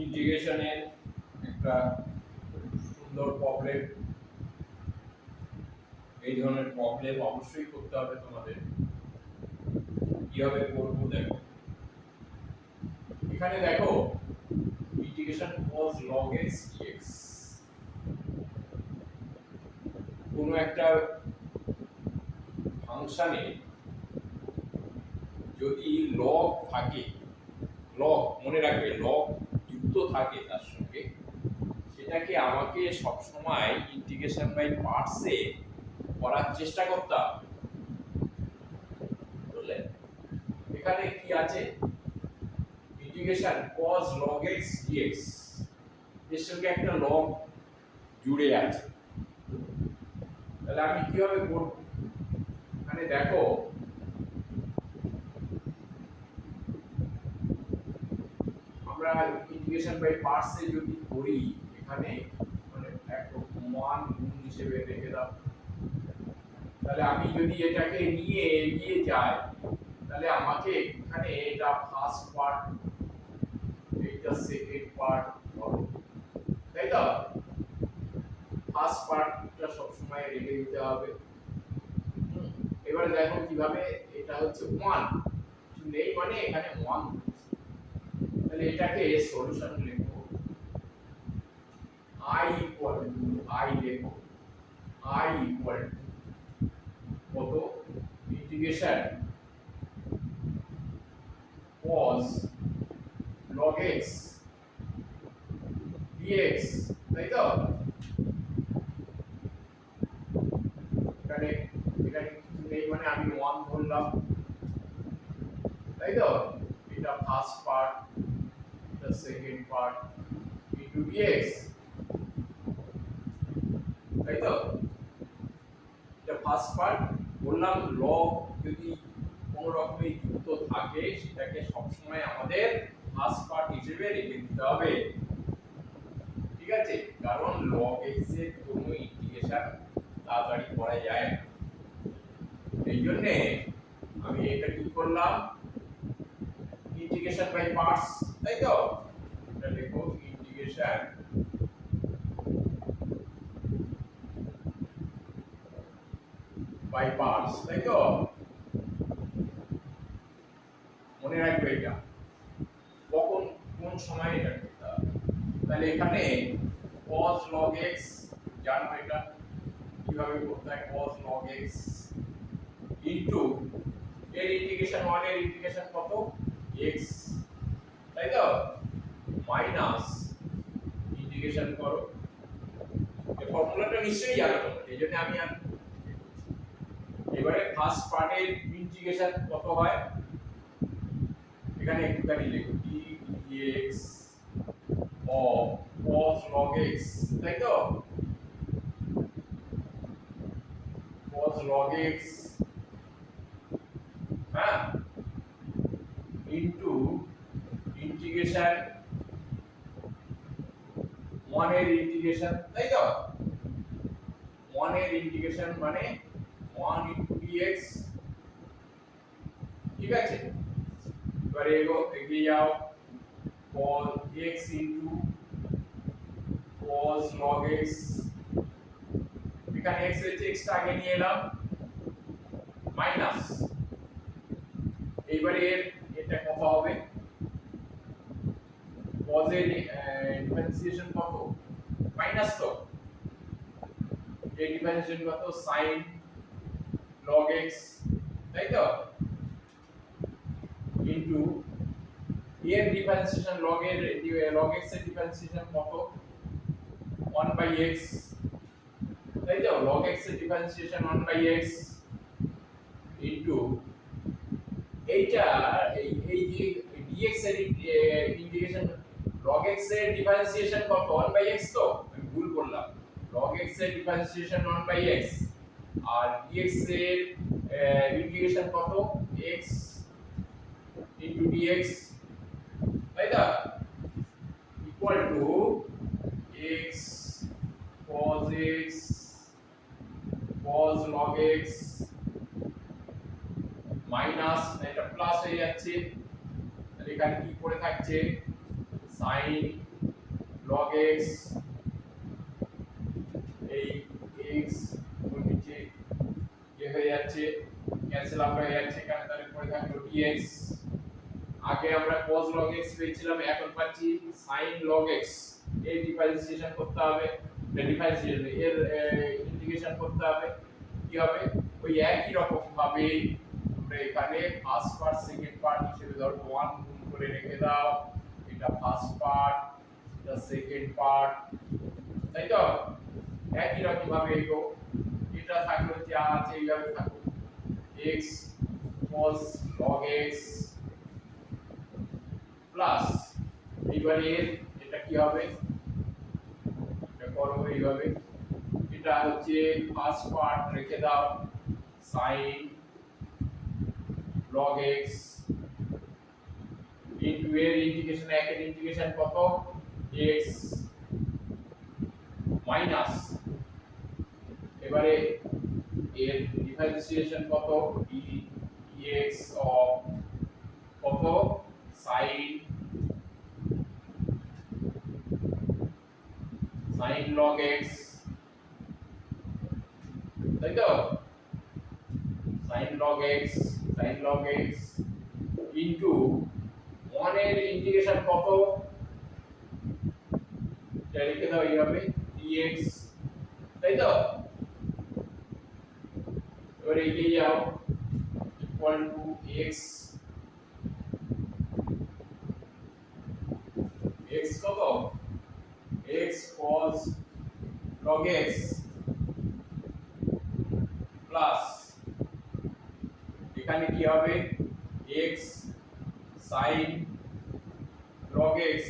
ইন্টিগ্রেশনের একটা সুন্দর প্রবলেম। এই ধরনের প্রবলেম অবশ্যই করতে হবে তোমাদের। কিভাবে করবো দেখো, এখানে দেখো integration cos log x dx, কোনো একটা ফাংশনে যদি লগ থাকে, লগ মনে রাখবে, লগ যুক্ত থাকে তার সঙ্গে, সেটাকে আমাকে সবসময় ইন্টিগ্রেশন বাই পার্টসে করার চেষ্টা করতে হবে, বুঝলে? এখানে কি আছে, integration cos log x dx, এর সঙ্গে একটা লগ জুড়ে আছে। তাহলে আমি কিভাবে করব? এখানে দেখো আমরা ইন্টিগ্রেশন বাই পার্টসে যদি করি, এখানে মানে একরকম মান গুণ হিসেবে রেখে দাও। তাহলে আমি যদি এটাকে নিয়ে এগিয়ে যাই, তাহলে আমাকে এখানে এটা ফার্স্ট পার্ট, এটা সেকেন্ড পার্ট হবে, তাই তো? ফার্স্ট পার্টটা সবসময় রেখে দিতে হবে। এবারে দেখো কিভাবে, এটা হচ্ছে 1 নেই মানে এখানে 1, তাহলে এটাকে সলিউশন লিখবো, i ইকুয়াল টু i লিখবো, i ইকুয়াল টু কত, integration cos log x dx, তাই তো? এখানে এখানে কিছু নেই মানে আমি 1 ধরলাম, তাই তো? এটা ফার্স্ট পার্ট, এটা সেকেন্ড পার্ট ইনটু dx, তাই তো? এটা ফার্স্ট পার্ট বললাম, লগ যদি কোনো রকমে যুক্ত থাকে সেটাকে সবসময় আমাদের ফার্স্ট পার্ট হিসেবে রেখে দিতে হবে, ঠিক আছে? কারণ log x এর কোনো ইন্টিগ্রেশন তাড়াতাড়ি করা যায় না। এই জন্য আমি এটা কি করলাম, ইন্টিগ্রেশন বাই পার্টস, তাই তো? এটা দেখো ইন্টিগ্রেশন বাই পার্টস, তাই তো? মনে রাখবে এটা কখন কোন সময় এটা করতে হবে। তাহলে এখানে cos log x, জানো এটা কিভাবে করতে হয়, cos log x ইনটু এর ইন্টিগ্রেশন 1 এর ইন্টিগ্রেশন কত, x, তাই তো? মাইনাস ইন্টিগ্রেশন করো, এই ফর্মুলাটা নিশ্চয়ই জানো তোমরা, এইজন্য আমি আর এবারে ফার্স্ট পার্টের ইন্টিগ্রেশন কত হয়, এখানে একটুখানি লিখো, dx of cos log x, তাই তো? cos log x, হ্যাঁ, ইনটু ইন্টিগ্রেশন 1 এর ইন্টিগ্রেশন, তাই তো? 1 এর ইন্টিগ্রেশন মানে 1 ইনটু dx, ঠিক আছে? এবারে এগিয়ে যাও, cos x into cos log x, এখানে x হচ্ছে, x টা আগে নিয়ে এলাম, মাইনাস, এইবারে এটা কত হবে, cos এর ডিফারেন্সিয়েশন কত, মাইনাস, তো এই ডিফারেন্সিয়েশন কত, sin log x, তাই তো? ইনটু এর ডিফারেন্সিয়েশন log x এর ডিফারেন্সিয়েশন কত, 1 বাই x, তাই তো? log x এর ডিফারেন্সিয়েশন 1 বাই x ইনটু এইটা এই যে dx এর ইন্টিগ্রেশন, log x এর ডিফারেন্সিয়েশন কত, 1 বাই x, তো আমি ভুল করলাম, log x এর ডিফারেন্সিয়েশন 1 বাই x আর dx এর ইন্টিগ্রেশন কত, x ইনটু dx, তাই তো? Equal to x cos x cos log x minus, এটা প্লাস হয়ে যাচ্ছে, তাহলে এখানে কি পড়ে থাকছে, sin log x এই x ওর নিচে হয়ে যাচ্ছে ক্যান্সেল আউট হয়ে যাচ্ছে এখানে তাহলে পড়ে থাকলো dx আগে আমরা cos log x পেয়েছিলাম এখন পাচ্ছি sin log x এই ডিফারেন্সিয়েশন করতে হবে ডিফারেন্সিয়েশন এর ইন্টিগ্রেশন করতে হবে কি হবে ওই একই রকম ভাবে তোমরা এখানে ফার্স্ট পার্ট সেকেন্ড পার্ট হিসেবে ধরো 1 গুণ করে রেখে দাও এটা ফার্স্ট পার্ট এটা সেকেন্ড পার্ট তাই তো একই রকম ভাবে এগো এটা থাকলো যা আছে এইভাবে থাকলো x cos log x plus এইবারে এটা কি হবে এটা করো এইভাবে এটা হচ্ছে ফার্স্ট পার্ট রেখে দাও sin log x ইনটু এর ইন্টিগ্রেশন একের ইন্টিগ্রেশন কত x মাইনাস এবারে এর ডিফারেন্সিয়েশন কত dx অফ কত sin log x তাই তো sin log x ইনটু 1 এর ইন্টিগ্রেশন কত এটা লিখে দাও এইভাবে dx তাই তো এবারে এগিয়ে যাও ইকুয়াল টু x কত x cos log x plus এখানে কি হবে x sin log x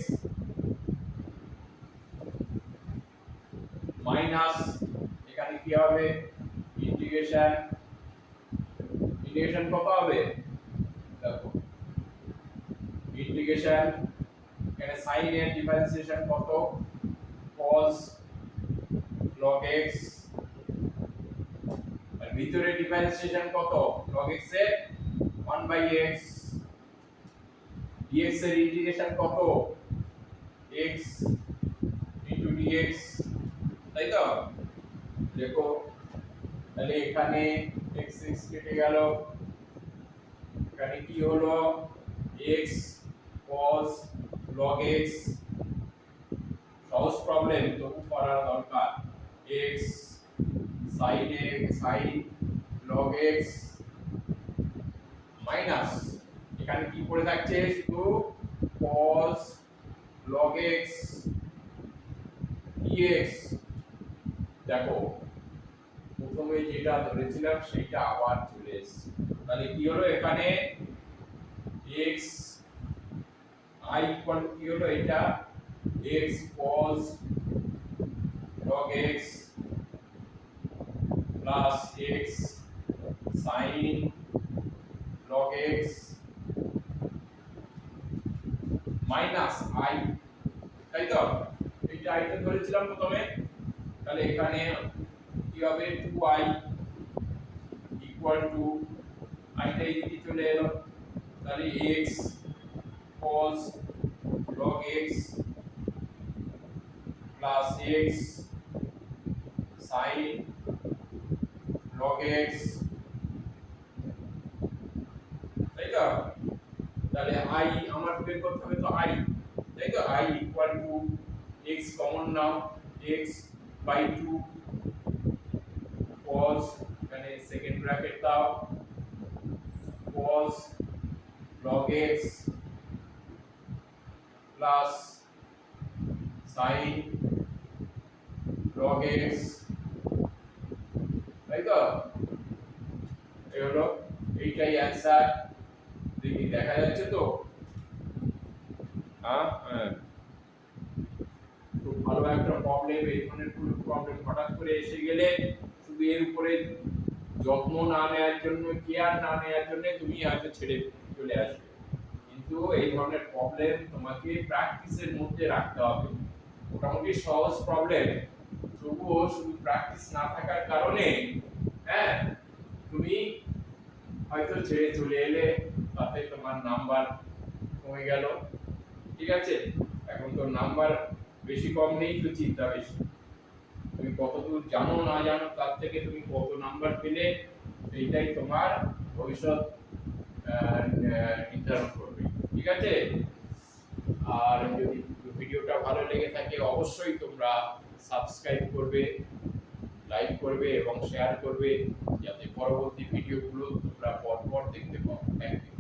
minus এখানে কি হবে ইন্টিগ্রেশন কত হবে দেখো ইন্টিগ্রেশন এখানে sin এর ডিফারেন্সিয়েশন কত cos log x আর ভিতরে ডিফারেন্সিয়েশন কত log x এর 1/x dx এর ইন্টিগ্রেশন কত x dx তাই তো দেখো তাহলে এখানে x কেটে গেল এখানে কি হলো x cos log x সহজ প্রবলেম তবু করার দরকার x sin log x minus এখানে কি পড়ে থাকছে শুধু cos log x dx দেখো প্রথমে যেটা ধরেছিলাম সেটা আবার চলে এসেছে তাহলে কি হলো এখানে x I ইকুয়াল কি হলো এটা x cos log x plus x sin log x minus I তাই তো এটা I তে ধরেছিলাম প্রথমে তাহলে এখানে কি হবে 2i ইকুয়াল টু I টা এদিকে চলে এলো তাহলে x cos log x plus x sin log x তাই তো তাহলে I আমার বের করতে হবে তো I তাই তো I equal to x common নাও x বাই 2 cos এখানে সেকেন্ড ব্র্যাকেট দাও cos log x plus sin log x তাই তো এই হলো এইটাই অ্যানসার দেখি দেখা যাচ্ছে তো হ্যাঁ খুব ভালো একটা প্রবলেম এই ধরনের কোনো প্রবলেম হঠাৎ করে এসে গেলে শুধু এর উপরে যত্ন না নেওয়ার জন্য কেয়ার না নেওয়ার জন্য তুমি হয়তো ছেড়ে চলে আসবে কিন্তু এই ধরনের প্রবলেম তোমাকে প্র্যাকটিসের মধ্যে রাখতে হবে মোটামুটি সহজ প্রবলেম তবুও শুধু প্র্যাকটিস না থাকার কারণে হ্যাঁ তুমি হয়তো ছেড়ে চলে এলে তাতে তোমার নাম্বার কমে গেল ঠিক আছে এখন তো নাম্বার বেশি কম নেই তো চিন্তা বেশি। তুমি কতদূর জানো না জানো তার থেকে তুমি কত নাম্বার পেলে এইটাই তোমার ভবিষ্যৎ নির্ধারণ করবে। ঠিক আছে? আর যদি ভিডিওটা ভালো লেগে থাকে অবশ্যই তোমরা সাবস্ক্রাইব করবে, লাইক করবে এবং শেয়ার করবে যাতে পরবর্তী ভিডিওগুলো তোমরা পরপর দেখতে পাও। Thank you.